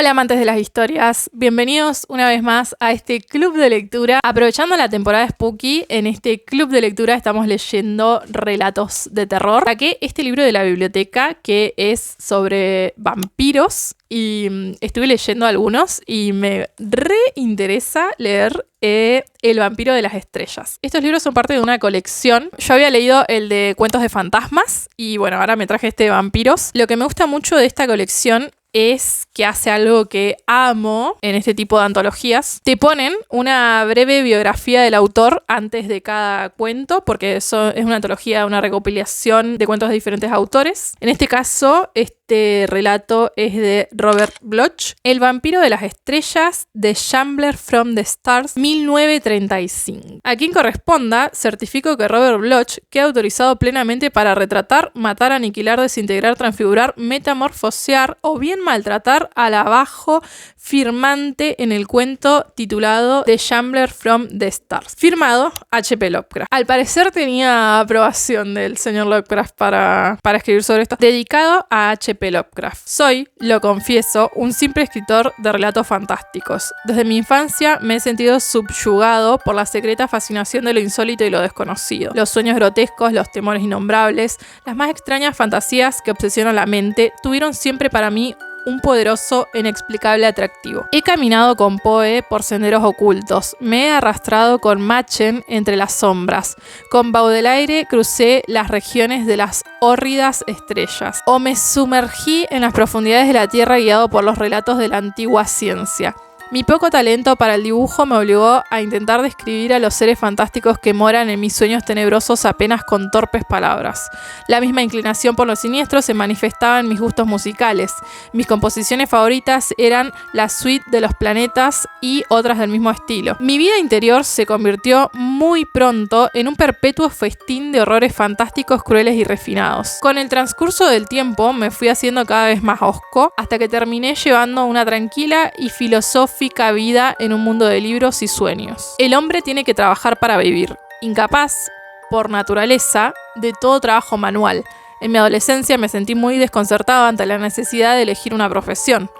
Hola amantes de las historias, bienvenidos una vez más a este club de lectura. Aprovechando la temporada Spooky, en este club de lectura estamos leyendo relatos de terror. Saqué este libro de la biblioteca que es sobre vampiros y estuve leyendo algunos y me reinteresa leer El vampiro de las estrellas. Estos libros son parte de una colección. Yo había leído el de cuentos de fantasmas y bueno, ahora me traje este de vampiros. Lo que me gusta mucho de esta colección es que hace algo que amo en este tipo de antologías. Te ponen una breve biografía del autor antes de cada cuento, porque eso es una antología, una recopilación de cuentos de diferentes autores. En este caso, este relato es de Robert Bloch, El vampiro de las estrellas, The Shambler from the Stars, 1935. A quien corresponda, certifico que Robert Bloch queda autorizado plenamente para retratar, matar, aniquilar, desintegrar, transfigurar, metamorfosear o bien maltratar al abajo firmante en el cuento titulado The Shambler from the Stars. Firmado H.P. Lovecraft. Al parecer tenía aprobación del señor Lovecraft para escribir sobre esto. Dedicado a H.P. Lovecraft. Soy, lo confieso, un simple escritor de relatos fantásticos. Desde mi infancia me he sentido subyugado por la secreta fascinación de lo insólito y lo desconocido. Los sueños grotescos, los temores innombrables, las más extrañas fantasías que obsesionan la mente, tuvieron siempre para mí un poderoso e inexplicable atractivo. He caminado con Poe por senderos ocultos, me he arrastrado con Machen entre las sombras, con Baudelaire crucé las regiones de las hórridas estrellas, o me sumergí en las profundidades de la tierra guiado por los relatos de la antigua ciencia. Mi poco talento para el dibujo me obligó a intentar describir a los seres fantásticos que moran en mis sueños tenebrosos apenas con torpes palabras. La misma inclinación por lo siniestro se manifestaba en mis gustos musicales. Mis composiciones favoritas eran la suite de los planetas y otras del mismo estilo. Mi vida interior se convirtió muy pronto en un perpetuo festín de horrores fantásticos, crueles y refinados. Con el transcurso del tiempo me fui haciendo cada vez más hosco, hasta que terminé llevando una tranquila y filosófica vida en un mundo de libros y sueños. El hombre tiene que trabajar para vivir, incapaz, por naturaleza, de todo trabajo manual. En mi adolescencia me sentí muy desconcertado ante la necesidad de elegir una profesión.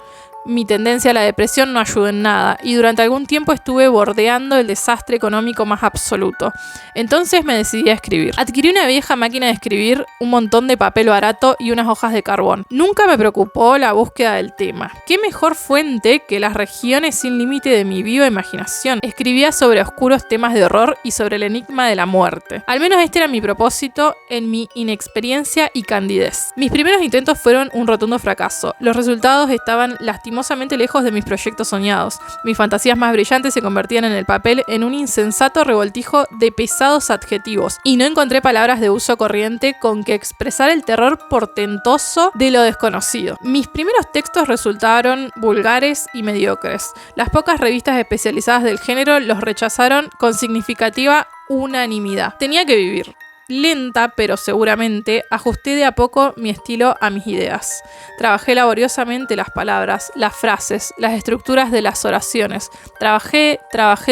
Mi tendencia a la depresión no ayudó en nada y durante algún tiempo estuve bordeando el desastre económico más absoluto. Entonces me decidí a escribir. Adquirí una vieja máquina de escribir, un montón de papel barato y unas hojas de carbón. Nunca me preocupó la búsqueda del tema. ¿Qué mejor fuente que las regiones sin límite de mi viva imaginación? Escribía sobre oscuros temas de horror y sobre el enigma de la muerte. Al menos este era mi propósito en mi inexperiencia y candidez. Mis primeros intentos fueron un rotundo fracaso. Los resultados estaban lastimosamente lejos de mis proyectos soñados. Mis fantasías más brillantes se convertían en el papel en un insensato revoltijo de pesados adjetivos, y no encontré palabras de uso corriente con que expresar el terror portentoso de lo desconocido. Mis primeros textos resultaron vulgares y mediocres. Las pocas revistas especializadas del género los rechazaron con significativa unanimidad. Tenía que vivir. Lenta, pero seguramente, ajusté de a poco mi estilo a mis ideas. Trabajé laboriosamente las palabras, las frases, las estructuras de las oraciones. Trabajé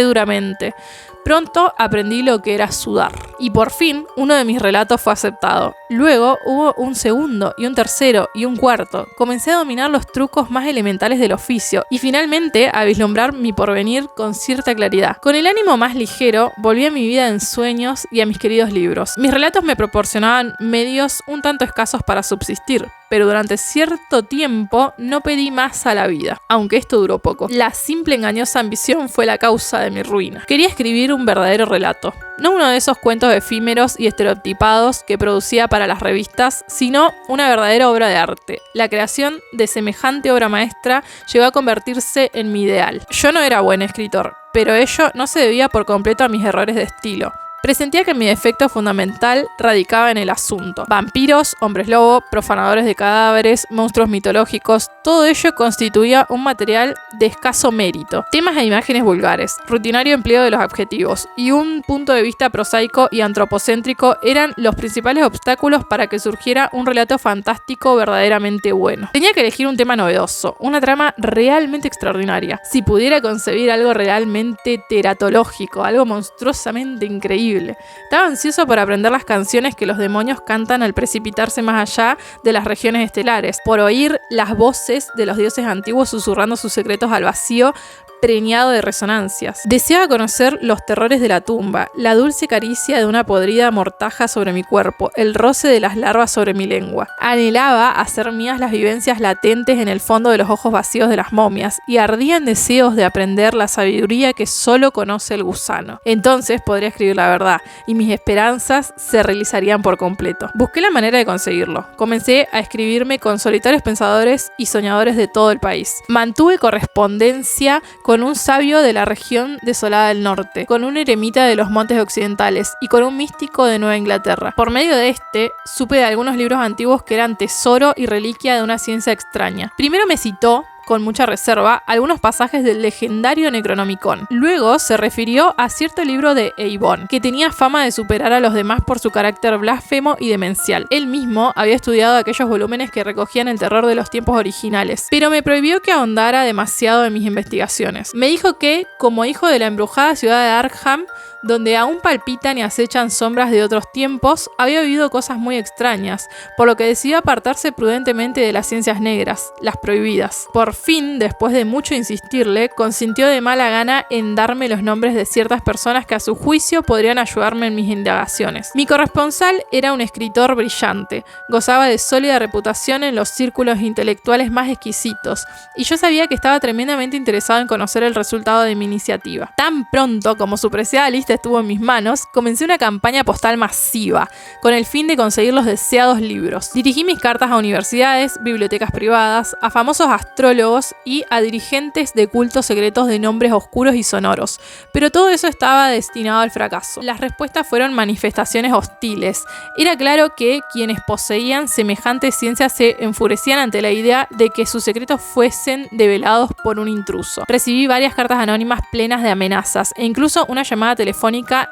duramente. Pronto aprendí lo que era sudar. Y por fin, uno de mis relatos fue aceptado. Luego hubo un segundo, y un tercero, y un cuarto. Comencé a dominar los trucos más elementales del oficio, y finalmente a vislumbrar mi porvenir con cierta claridad. Con el ánimo más ligero, volví a mi vida en sueños y a mis queridos libros. Mis relatos me proporcionaban medios un tanto escasos para subsistir, pero durante cierto tiempo no pedí más a la vida, aunque esto duró poco. La simple engañosa ambición fue la causa de mi ruina. Quería escribir un verdadero relato, no uno de esos cuentos efímeros y estereotipados que producía para las revistas, sino una verdadera obra de arte. La creación de semejante obra maestra llegó a convertirse en mi ideal. Yo no era buen escritor, pero ello no se debía por completo a mis errores de estilo. Presentía que mi defecto fundamental radicaba en el asunto. Vampiros, hombres lobo, profanadores de cadáveres, monstruos mitológicos, todo ello constituía un material de escaso mérito. Temas e imágenes vulgares, rutinario empleo de los adjetivos y un punto de vista prosaico y antropocéntrico eran los principales obstáculos para que surgiera un relato fantástico verdaderamente bueno. Tenía que elegir un tema novedoso, una trama realmente extraordinaria. Si pudiera concebir algo realmente teratológico, algo monstruosamente increíble, imposible. Estaba ansioso por aprender las canciones que los demonios cantan al precipitarse más allá de las regiones estelares, por oír las voces de los dioses antiguos susurrando sus secretos al vacío, preñado de resonancias. Deseaba conocer los terrores de la tumba, la dulce caricia de una podrida mortaja sobre mi cuerpo, el roce de las larvas sobre mi lengua. Anhelaba hacer mías las vivencias latentes en el fondo de los ojos vacíos de las momias, y ardía en deseos de aprender la sabiduría que solo conoce el gusano. Entonces podría escribir la verdad, y mis esperanzas se realizarían por completo. Busqué la manera de conseguirlo. Comencé a escribirme con solitarios pensadores y soñadores de todo el país. Mantuve correspondencia con un sabio de la región desolada del norte, con un eremita de los montes occidentales y con un místico de Nueva Inglaterra. Por medio de este, supe de algunos libros antiguos que eran tesoro y reliquia de una ciencia extraña. Primero me citó, con mucha reserva, algunos pasajes del legendario Necronomicon. Luego se refirió a cierto libro de Eibon, que tenía fama de superar a los demás por su carácter blasfemo y demencial. Él mismo había estudiado aquellos volúmenes que recogían el terror de los tiempos originales, pero me prohibió que ahondara demasiado en mis investigaciones. Me dijo que, como hijo de la embrujada ciudad de Arkham, donde aún palpitan y acechan sombras de otros tiempos, había oído cosas muy extrañas, por lo que decidió apartarse prudentemente de las ciencias negras, las prohibidas. Por fin, después de mucho insistirle, consintió de mala gana en darme los nombres de ciertas personas que a su juicio podrían ayudarme en mis indagaciones. Mi corresponsal era un escritor brillante, gozaba de sólida reputación en los círculos intelectuales más exquisitos, y yo sabía que estaba tremendamente interesado en conocer el resultado de mi iniciativa. Tan pronto como su preciada lista estuvo en mis manos, comencé una campaña postal masiva, con el fin de conseguir los deseados libros. Dirigí mis cartas a universidades, bibliotecas privadas, a famosos astrólogos y a dirigentes de cultos secretos de nombres oscuros y sonoros, pero todo eso estaba destinado al fracaso. Las respuestas fueron manifestaciones hostiles. Era claro que quienes poseían semejante ciencia se enfurecían ante la idea de que sus secretos fuesen develados por un intruso. Recibí varias cartas anónimas plenas de amenazas e incluso una llamada telefónica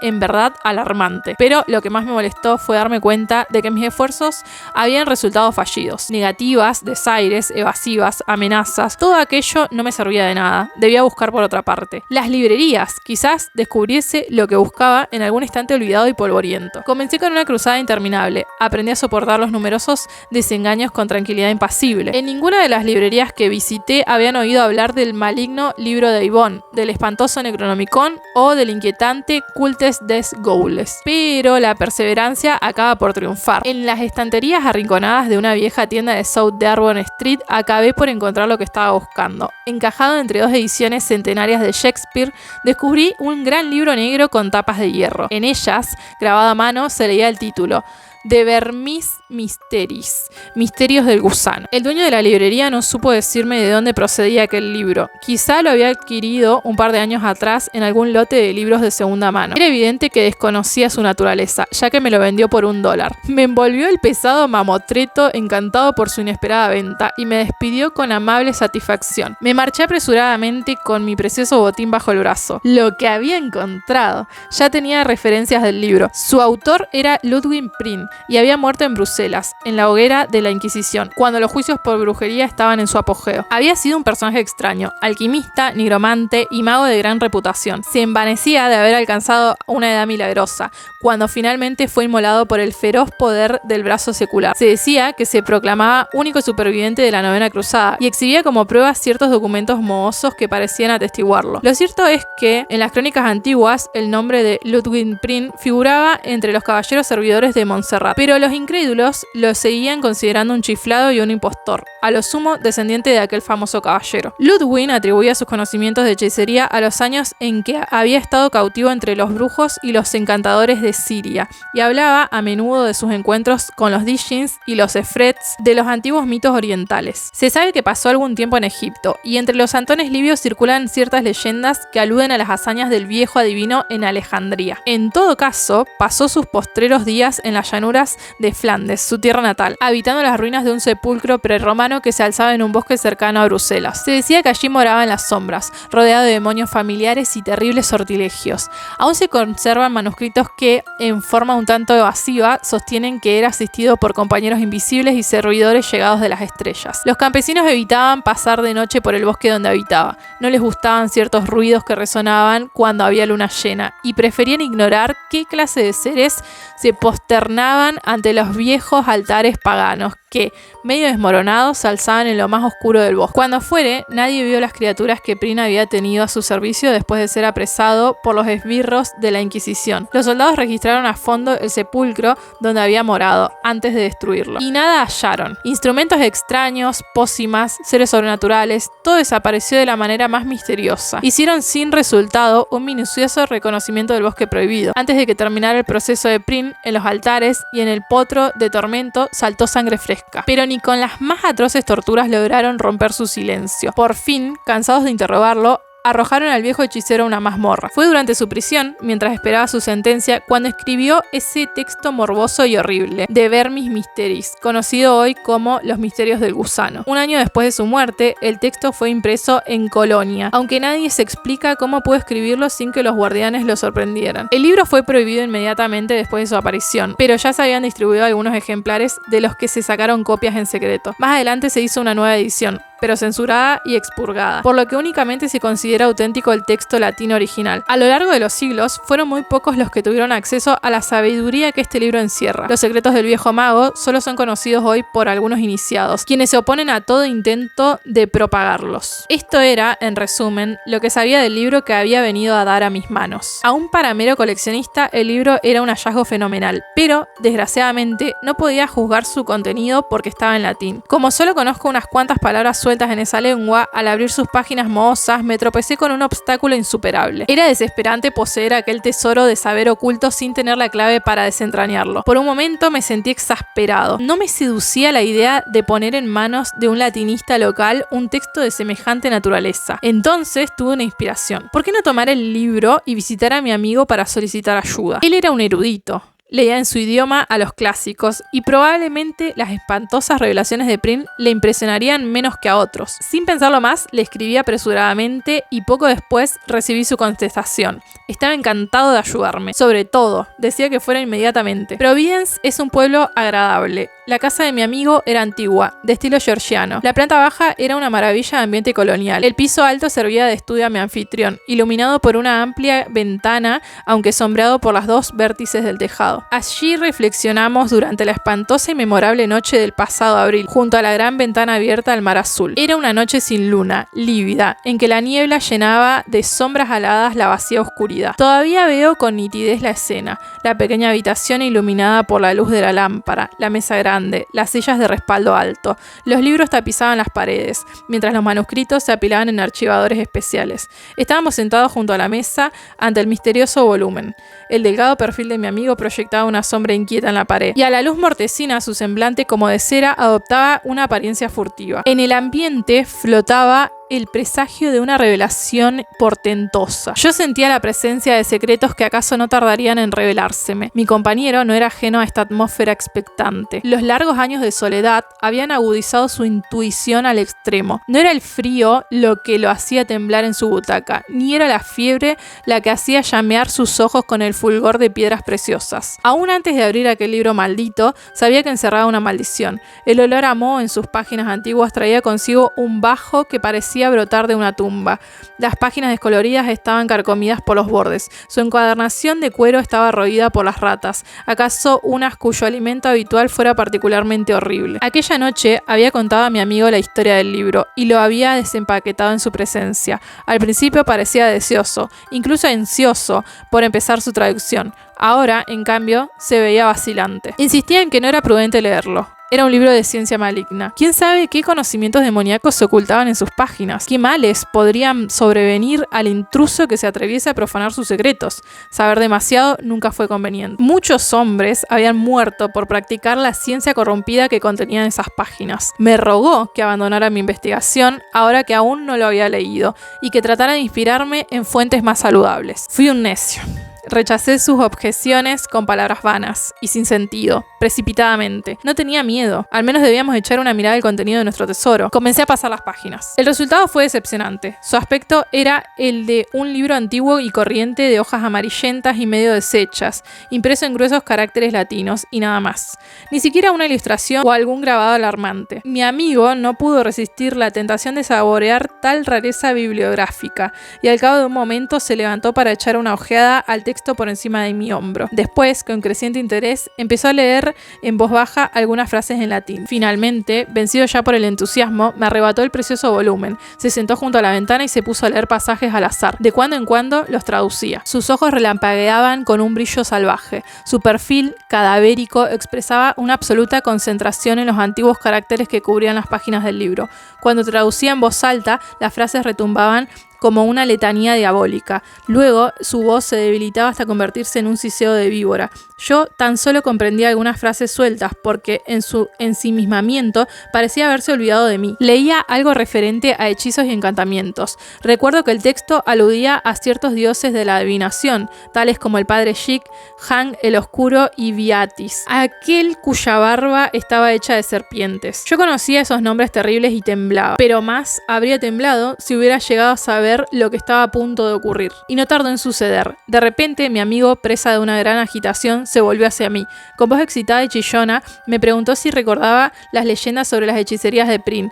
en verdad alarmante. Pero lo que más me molestó fue darme cuenta de que mis esfuerzos habían resultado fallidos. Negativas, desaires, evasivas, amenazas, todo aquello no me servía de nada. Debía buscar por otra parte. Las librerías, quizás descubriese lo que buscaba en algún instante olvidado y polvoriento. Comencé con una cruzada interminable. Aprendí a soportar los numerosos desengaños con tranquilidad impasible. En ninguna de las librerías que visité habían oído hablar del maligno libro de Eibon, del espantoso Necronomicon o del inquietante Cultes des Gaules. Pero la perseverancia acaba por triunfar. En las estanterías arrinconadas de una vieja tienda de South Dearborn Street acabé por encontrar lo que estaba buscando. Encajado entre dos ediciones centenarias de Shakespeare, descubrí un gran libro negro con tapas de hierro. En ellas, grabado a mano, se leía el título: De Vermis Mysteris, Misterios del Gusano. El dueño de la librería no supo decirme de dónde procedía aquel libro. Quizá lo había adquirido un par de años atrás en algún lote de libros de segunda mano. Era evidente que desconocía su naturaleza, ya que me lo vendió por $1. Me envolvió el pesado mamotreto, encantado por su inesperada venta, y me despidió con amable satisfacción. Me marché apresuradamente con mi precioso botín bajo el brazo. Lo que había encontrado. Ya tenía referencias del libro. Su autor era Ludwig Prien y había muerto en Bruselas, en la hoguera de la Inquisición, cuando los juicios por brujería estaban en su apogeo. Había sido un personaje extraño, alquimista, nigromante y mago de gran reputación. Se envanecía de haber alcanzado una edad milagrosa, cuando finalmente fue inmolado por el feroz poder del brazo secular. Se decía que se proclamaba único superviviente de la Novena Cruzada y exhibía como prueba ciertos documentos mohosos que parecían atestiguarlo. Lo cierto es que, en las crónicas antiguas, el nombre de Ludwig Prien figuraba entre los caballeros servidores de Montserrat, pero los incrédulos lo seguían considerando un chiflado y un impostor, a lo sumo descendiente de aquel famoso caballero. Ludwig atribuía sus conocimientos de hechicería a los años en que había estado cautivo entre los brujos y los encantadores de Siria, y hablaba a menudo de sus encuentros con los Dijins y los Efrets de los antiguos mitos orientales. Se sabe que pasó algún tiempo en Egipto, y entre los santones libios circulan ciertas leyendas que aluden a las hazañas del viejo adivino en Alejandría. En todo caso, pasó sus postreros días en la llanura llanuras de Flandes, su tierra natal, habitando las ruinas de un sepulcro prerromano que se alzaba en un bosque cercano a Bruselas. Se decía que allí moraba en las sombras, rodeado de demonios familiares y terribles sortilegios. Aún se conservan manuscritos que, en forma un tanto evasiva, sostienen que era asistido por compañeros invisibles y servidores llegados de las estrellas. Los campesinos evitaban pasar de noche por el bosque donde habitaba. No les gustaban ciertos ruidos que resonaban cuando había luna llena y preferían ignorar qué clase de seres se posternaban ante los viejos altares paganos que, medio desmoronados, se alzaban en lo más oscuro del bosque. Cuando fuere, nadie vio las criaturas que Prin había tenido a su servicio después de ser apresado por los esbirros de la Inquisición. Los soldados registraron a fondo el sepulcro donde había morado, antes de destruirlo. Y nada hallaron. Instrumentos extraños, pócimas, seres sobrenaturales, todo desapareció de la manera más misteriosa. Hicieron sin resultado un minucioso reconocimiento del bosque prohibido. Antes de que terminara el proceso de Prin, en los altares y en el potro de tormento saltó sangre fresca. Pero ni con las más atroces torturas lograron romper su silencio. Por fin, cansados de interrogarlo, arrojaron al viejo hechicero a una mazmorra. Fue durante su prisión, mientras esperaba su sentencia, cuando escribió ese texto morboso y horrible, De Vermis Mysteris, conocido hoy como Los Misterios del Gusano. Un año después de su muerte, el texto fue impreso en Colonia, aunque nadie se explica cómo pudo escribirlo sin que los guardianes lo sorprendieran. El libro fue prohibido inmediatamente después de su aparición, pero ya se habían distribuido algunos ejemplares de los que se sacaron copias en secreto. Más adelante se hizo una nueva edición, pero censurada y expurgada, por lo que únicamente se considera auténtico el texto latino original. A lo largo de los siglos, fueron muy pocos los que tuvieron acceso a la sabiduría que este libro encierra. Los secretos del viejo mago solo son conocidos hoy por algunos iniciados, quienes se oponen a todo intento de propagarlos. Esto era, en resumen, lo que sabía del libro que había venido a dar a mis manos. Aún para mero coleccionista, el libro era un hallazgo fenomenal, pero, desgraciadamente, no podía juzgar su contenido porque estaba en latín. Como solo conozco unas cuantas palabras sueltas en esa lengua, al abrir sus páginas mohosas me tropecé con un obstáculo insuperable. Era desesperante poseer aquel tesoro de saber oculto sin tener la clave para desentrañarlo. Por un momento me sentí exasperado. No me seducía la idea de poner en manos de un latinista local un texto de semejante naturaleza. Entonces tuve una inspiración. ¿Por qué no tomar el libro y visitar a mi amigo para solicitar ayuda? Él era un erudito. Leía en su idioma a los clásicos y probablemente las espantosas revelaciones de Prin le impresionarían menos que a otros. Sin pensarlo más, le escribí apresuradamente y poco después recibí su contestación. Estaba encantado de ayudarme. Sobre todo, decía que fuera inmediatamente. Providence es un pueblo agradable. La casa de mi amigo era antigua, de estilo georgiano. La planta baja era una maravilla de ambiente colonial. El piso alto servía de estudio a mi anfitrión, iluminado por una amplia ventana, aunque sombreado por las dos vértices del tejado. Allí reflexionamos durante la espantosa y memorable noche del pasado abril, junto a la gran ventana abierta al mar azul. Era una noche sin luna, lívida, en que la niebla llenaba de sombras aladas la vacía oscuridad. Todavía veo con nitidez la escena, la pequeña habitación iluminada por la luz de la lámpara, la mesa grande, las sillas de respaldo alto. Los libros tapizaban las paredes, mientras los manuscritos se apilaban en archivadores especiales. Estábamos sentados junto a la mesa ante el misterioso volumen. El delgado perfil de mi amigo proyectaba una sombra inquieta en la pared, y a la luz mortecina su semblante como de cera adoptaba una apariencia furtiva. En el ambiente flotaba el presagio de una revelación portentosa. Yo sentía la presencia de secretos que acaso no tardarían en revelárseme. Mi compañero no era ajeno a esta atmósfera expectante. Los largos años de soledad habían agudizado su intuición al extremo. No era el frío lo que lo hacía temblar en su butaca, ni era la fiebre la que hacía llamear sus ojos con el fulgor de piedras preciosas. Aún antes de abrir aquel libro maldito, sabía que encerraba una maldición. El olor a moho en sus páginas antiguas traía consigo un bajo que parecía brotar de una tumba. Las páginas descoloridas estaban carcomidas por los bordes. Su encuadernación de cuero estaba roída por las ratas, acaso unas cuyo alimento habitual fuera particularmente horrible. Aquella noche había contado a mi amigo la historia del libro y lo había desempaquetado en su presencia. Al principio parecía deseoso, incluso ansioso, por empezar su traducción. Ahora, en cambio, se veía vacilante. Insistía en que no era prudente leerlo. Era un libro de ciencia maligna. ¿Quién sabe qué conocimientos demoníacos se ocultaban en sus páginas? ¿Qué males podrían sobrevenir al intruso que se atreviese a profanar sus secretos? Saber demasiado nunca fue conveniente. Muchos hombres habían muerto por practicar la ciencia corrompida que contenían esas páginas. Me rogó que abandonara mi investigación ahora que aún no lo había leído y que tratara de inspirarme en fuentes más saludables. Fui un necio. rechacé sus objeciones con palabras vanas y sin sentido, precipitadamente. No tenía miedo, al menos debíamos echar una mirada al contenido de nuestro tesoro. Comencé a pasar las páginas. El resultado fue decepcionante. Su aspecto era el de un libro antiguo y corriente de hojas amarillentas y medio deshechas, impreso en gruesos caracteres latinos y nada más. Ni siquiera una ilustración o algún grabado alarmante. Mi amigo no pudo resistir la tentación de saborear tal rareza bibliográfica y al cabo de un momento se levantó para echar una ojeada al texto por encima de mi hombro. Después, con creciente interés, empezó a leer en voz baja algunas frases en latín. Finalmente, vencido ya por el entusiasmo, me arrebató el precioso volumen. Se sentó junto a la ventana y se puso a leer pasajes al azar. De cuando en cuando los traducía. Sus ojos relampagueaban con un brillo salvaje. Su perfil cadavérico expresaba una absoluta concentración en los antiguos caracteres que cubrían las páginas del libro. Cuando traducía en voz alta, las frases retumbaban como una letanía diabólica. Luego, su voz se debilitaba hasta convertirse en un siseo de víbora. Yo tan solo comprendía algunas frases sueltas, porque en su ensimismamiento parecía haberse olvidado de mí. Leía algo referente a hechizos y encantamientos. Recuerdo que el texto aludía a ciertos dioses de la adivinación, tales como el padre Shik, Han el Oscuro y Viatis, aquel cuya barba estaba hecha de serpientes. Yo conocía esos nombres terribles y temblaba, pero más habría temblado si hubiera llegado a saber lo que estaba a punto de ocurrir. Y no tardó en suceder. De repente, mi amigo, presa de una gran agitación, se volvió hacia mí. Con voz excitada y chillona, me preguntó si recordaba las leyendas sobre las hechicerías de Prin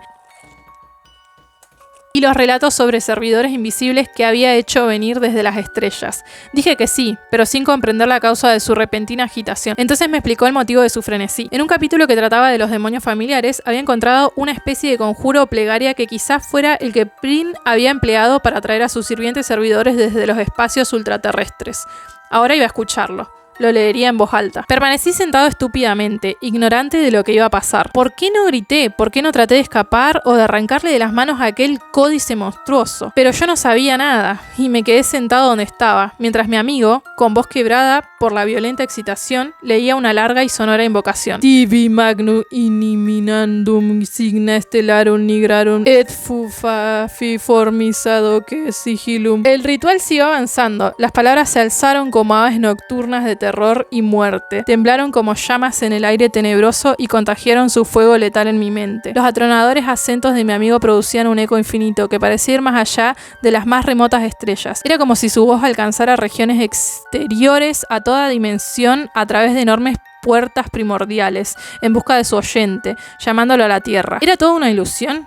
y los relatos sobre servidores invisibles que había hecho venir desde las estrellas. Dije que sí, pero sin comprender la causa de su repentina agitación. Entonces me explicó el motivo de su frenesí. En un capítulo que trataba de los demonios familiares, había encontrado una especie de conjuro o plegaria que quizás fuera el que Prin había empleado para atraer a sus sirvientes servidores desde los espacios ultraterrestres. Ahora iba a escucharlo. Lo leería en voz alta. Permanecí sentado estúpidamente, ignorante de lo que iba a pasar. ¿Por qué no grité? ¿Por qué no traté de escapar o de arrancarle de las manos a aquel códice monstruoso? Pero yo no sabía nada, y me quedé sentado donde estaba, mientras mi amigo, con voz quebrada por la violenta excitación, leía una larga y sonora invocación. Tibi magnum iniminandum signa stellarum nigrarum et fufa fiformisado que sigilum. El ritual siguió avanzando. Las palabras se alzaron como aves nocturnas de terror y muerte. Temblaron como llamas en el aire tenebroso y contagiaron su fuego letal en mi mente. Los atronadores acentos de mi amigo producían un eco infinito que parecía ir más allá de las más remotas estrellas. Era como si su voz alcanzara regiones exteriores a toda dimensión a través de enormes puertas primordiales, en busca de su oyente, llamándolo a la tierra. ¿Era toda una ilusión?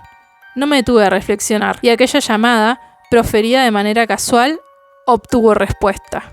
No me detuve a reflexionar, y aquella llamada, proferida de manera casual, obtuvo respuesta.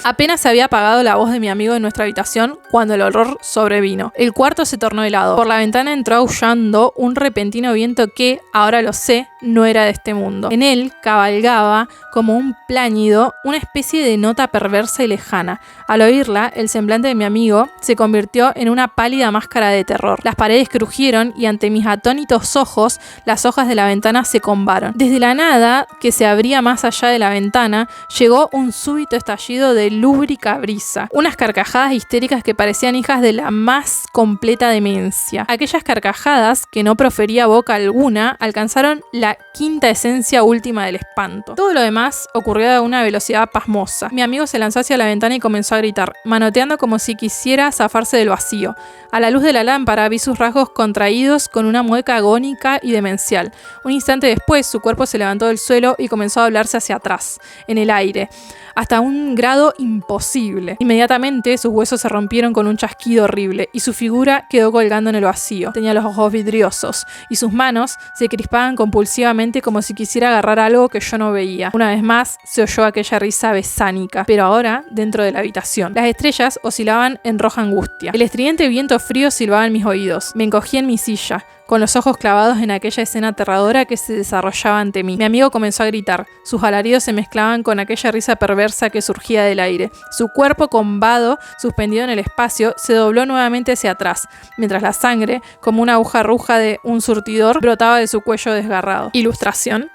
Apenas se había apagado la voz de mi amigo en nuestra habitación cuando el horror sobrevino. El cuarto se tornó helado. Por la ventana entró aullando un repentino viento que, ahora lo sé, no era de este mundo. En él cabalgaba, como un pláñido, una especie de nota perversa y lejana. Al oírla, el semblante de mi amigo se convirtió en una pálida máscara de terror. Las paredes crujieron y ante mis atónitos ojos, las hojas de la ventana se combaron. Desde la nada, que se abría más allá de la ventana, llegó un súbito estallido de lúbrica brisa. Unas carcajadas histéricas que parecían hijas de la más completa demencia. Aquellas carcajadas, que no profería boca alguna, alcanzaron la quinta esencia última del espanto. Todo lo demás ocurrió a una velocidad pasmosa. Mi amigo se lanzó hacia la ventana y comenzó a gritar, manoteando como si quisiera zafarse del vacío. A la luz de la lámpara vi sus rasgos contraídos con una mueca agónica y demencial. Un instante después, su cuerpo se levantó del suelo y comenzó a doblarse hacia atrás, en el aire, hasta un grado imposible. Inmediatamente sus huesos se rompieron con un chasquido horrible y su figura quedó colgando en el vacío. Tenía los ojos vidriosos y sus manos se crispaban compulsivamente como si quisiera agarrar algo que yo no veía. Una vez más se oyó aquella risa besánica, pero ahora dentro de la habitación. Las estrellas oscilaban en roja angustia. El estridente viento frío silbaba en mis oídos. Me encogí en mi silla, con los ojos clavados en aquella escena aterradora que se desarrollaba ante mí. Mi amigo comenzó a gritar. Sus alaridos se mezclaban con aquella risa perversa que surgía del aire. Su cuerpo combado, suspendido en el espacio, se dobló nuevamente hacia atrás, mientras la sangre, como una aguja roja de un surtidor, brotaba de su cuello desgarrado. Ilustración.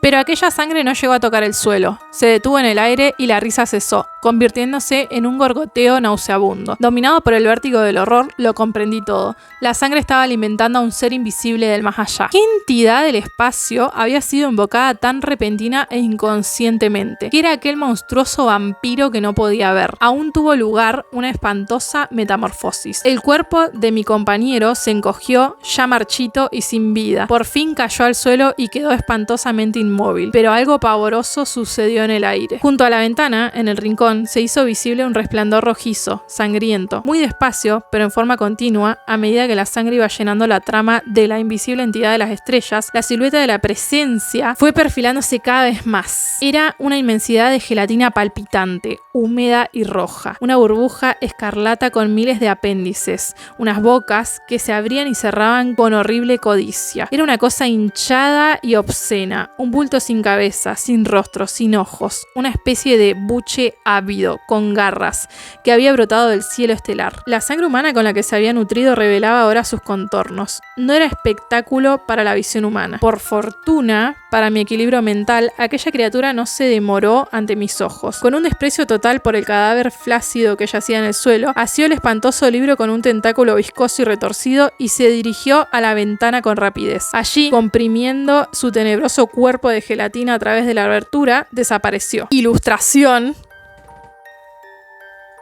Pero aquella sangre no llegó a tocar el suelo. Se detuvo en el aire y la risa cesó, convirtiéndose en un gorgoteo nauseabundo. Dominado por el vértigo del horror, lo comprendí todo. La sangre estaba alimentando a un ser invisible del más allá. ¿Qué entidad del espacio había sido invocada tan repentina e inconscientemente? ¿Qué era aquel monstruoso vampiro que no podía ver? Aún tuvo lugar una espantosa metamorfosis. El cuerpo de mi compañero se encogió, ya marchito y sin vida. Por fin cayó al suelo y quedó espantosamente inmóvil. Pero algo pavoroso sucedió en el aire. Junto a la ventana, en el rincón, se hizo visible un resplandor rojizo, sangriento. Muy despacio, pero en forma continua, a medida que la sangre iba llenando la trama de la invisible entidad de las estrellas, la silueta de la presencia fue perfilándose cada vez más. Era una inmensidad de gelatina palpitante, húmeda y roja. Una burbuja escarlata con miles de apéndices. Unas bocas que se abrían y cerraban con horrible codicia. Era una cosa hinchada y obscena. Un bulto sin cabeza, sin rostro, sin ojos. Una especie de buche ávido, con garras, que había brotado del cielo estelar. La sangre humana con la que se había nutrido revelaba ahora sus contornos. No era espectáculo para la visión humana. Por fortuna, para mi equilibrio mental, aquella criatura no se demoró ante mis ojos. Con un desprecio total por el cadáver flácido que yacía en el suelo, asió el espantoso libro con un tentáculo viscoso y retorcido y se dirigió a la ventana con rapidez. Allí, comprimiendo su tenebroso cuerpo de gelatina a través de la abertura, desapareció. Ilustración.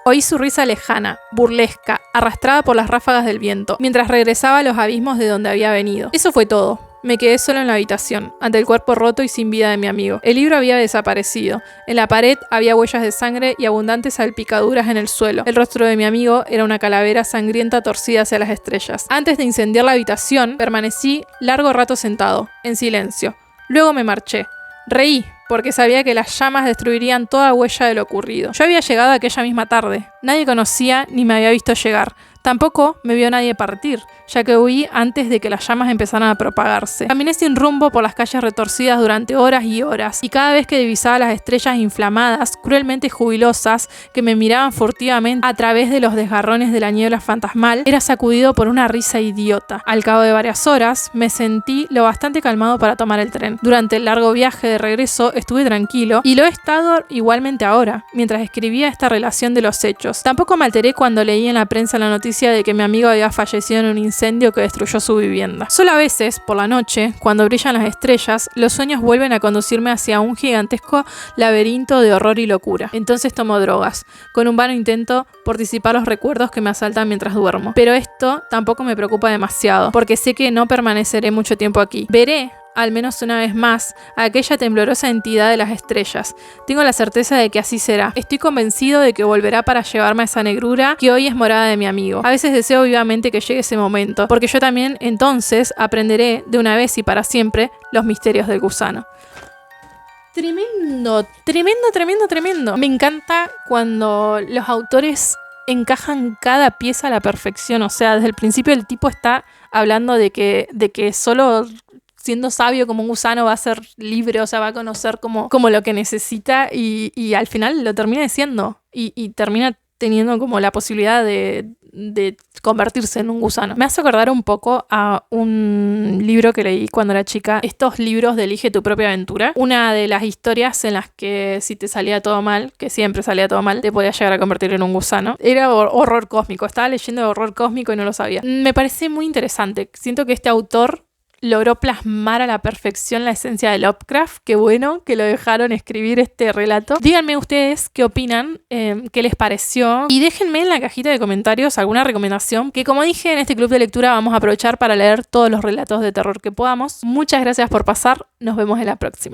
Oí su risa lejana, burlesca, arrastrada por las ráfagas del viento, mientras regresaba a los abismos de donde había venido. Eso fue todo. Me quedé solo en la habitación, ante el cuerpo roto y sin vida de mi amigo. El libro había desaparecido. En la pared había huellas de sangre y abundantes salpicaduras en el suelo. El rostro de mi amigo era una calavera sangrienta torcida hacia las estrellas. Antes de incendiar la habitación, permanecí largo rato sentado, en silencio. Luego me marché. Reí, porque sabía que las llamas destruirían toda huella de lo ocurrido. Yo había llegado aquella misma tarde. Nadie conocía ni me había visto llegar. Tampoco me vio nadie partir, ya que huí antes de que las llamas empezaran a propagarse. Caminé sin rumbo por las calles retorcidas durante horas y horas, y cada vez que divisaba las estrellas inflamadas, cruelmente jubilosas, que me miraban furtivamente a través de los desgarrones de la niebla fantasmal, era sacudido por una risa idiota. Al cabo de varias horas, me sentí lo bastante calmado para tomar el tren. Durante el largo viaje de regreso estuve tranquilo, y lo he estado igualmente ahora, mientras escribía esta relación de los hechos. Tampoco me alteré cuando leí en la prensa la noticia de que mi amigo había fallecido en un incendio que destruyó su vivienda. Solo a veces, por la noche, cuando brillan las estrellas, los sueños vuelven a conducirme hacia un gigantesco laberinto de horror y locura. Entonces tomo drogas. Con un vano intento por disipar los recuerdos que me asaltan mientras duermo. Pero esto tampoco me preocupa demasiado, porque sé que no permaneceré mucho tiempo aquí. Veré, al menos una vez más, a aquella temblorosa entidad de las estrellas. Tengo la certeza de que así será. Estoy convencido de que volverá para llevarme a esa negrura que hoy es morada de mi amigo. A veces deseo vivamente que llegue ese momento, porque yo también entonces aprenderé de una vez y para siempre los misterios del gusano. Tremendo, tremendo, tremendo, tremendo. Me encanta cuando los autores encajan cada pieza a la perfección. O sea, desde el principio el tipo está hablando de que solo siendo sabio como un gusano va a ser libre, o sea, va a conocer como lo que necesita y al final lo termina diciendo y termina teniendo como la posibilidad de convertirse en un gusano. Me hace acordar un poco a un libro que leí cuando era chica, estos libros de Elige tu propia aventura. Una de las historias en las que si te salía todo mal, que siempre salía todo mal, te podías llegar a convertir en un gusano. Era horror cósmico, estaba leyendo de horror cósmico y no lo sabía. Me parece muy interesante. Siento que este autor logró plasmar a la perfección la esencia de Lovecraft. Qué bueno que lo dejaron escribir este relato. Díganme ustedes qué opinan, qué les pareció. Y déjenme en la cajita de comentarios alguna recomendación, que como dije en este club de lectura vamos a aprovechar para leer todos los relatos de terror que podamos. Muchas gracias por pasar. Nos vemos en la próxima.